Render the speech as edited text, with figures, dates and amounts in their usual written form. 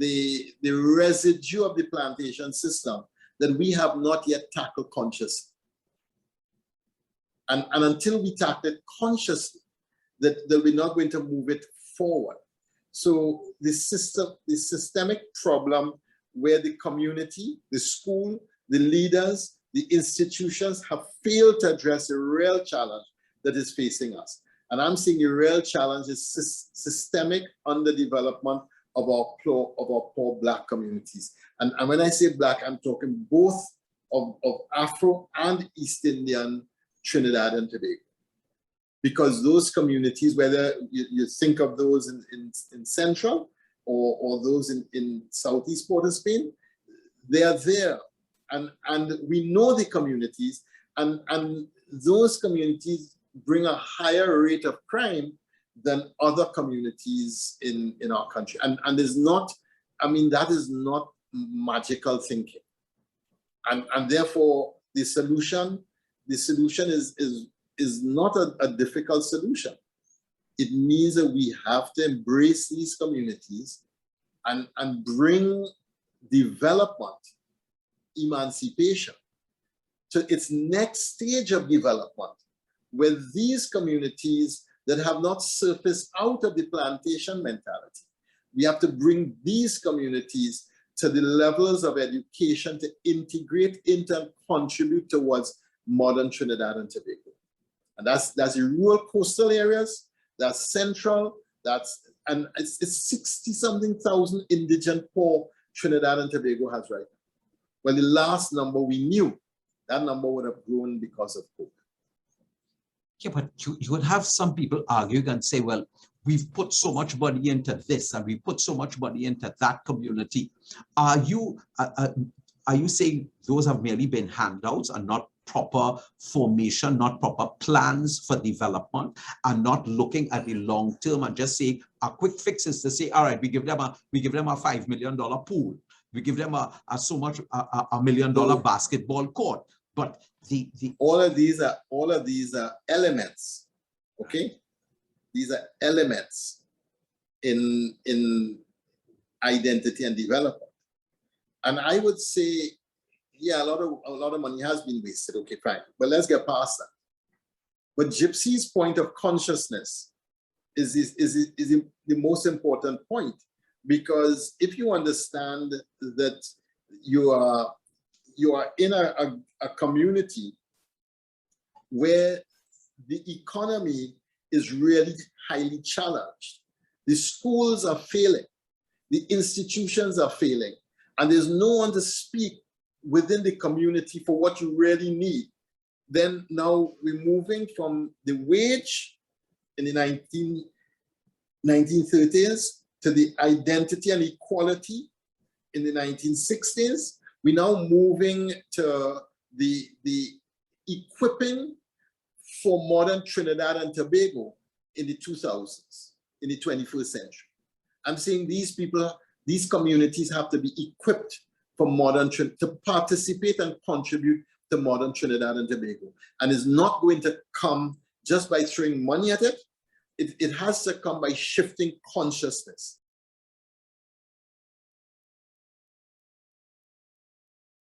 the residue of the plantation system that we have not yet tackled consciously. And until we tackle it consciously, that we're not going to move it forward. So the systemic problem where the community, the school, the leaders, the institutions have failed to address a real challenge that is facing us. And I'm saying a real challenge is systemic underdevelopment of our poor Black communities. And when I say Black, I'm talking both of Afro and East Indian Trinidad and Tobago. Because those communities, whether you think of those in Central or those in Southeast Port of Spain, they are there. And we know the communities, and those communities bring a higher rate of crime than other communities in our country. And there's not, I mean, that is not magical thinking. And therefore, the solution is not a difficult solution. It means that we have to embrace these communities and bring development, emancipation to its next stage of development, where these communities that have not surfaced out of the plantation mentality, we have to bring these communities to the levels of education to integrate into and contribute towards modern Trinidad and Tobago. And that's the rural coastal areas, that's central, and it's 60-something thousand indigent poor Trinidad and Tobago has right now. Well, the last number we knew, that number would have grown because of COVID. Yeah, but you would have some people arguing and say, well, we've put so much money into this and we put so much money into that community. Are you saying those have merely been handouts and not proper formation, not proper plans for development, and not looking at the long term and just saying a quick fix is to say, all right, we give them a $5 million pool, we give them a $1 million basketball court, but all of these are elements, okay? These are elements in identity and development. And I would say, yeah, a lot of money has been wasted, okay, fine. But let's get past that. But Gypsy's point of consciousness is the most important point, because if you understand that you are in a community where the economy is really highly challenged, the schools are failing, the institutions are failing, and there's no one to speak within the community for what you really need, then now we're moving from the wage in the 1930s to the identity and equality in the 1960s. We're now moving to the equipping for modern Trinidad and Tobago in the 2000s, in the 21st century. I'm saying these people, these communities have to be equipped for modern to participate and contribute to modern Trinidad and Tobago. And it's not going to come just by throwing money at it. It has to come by shifting consciousness.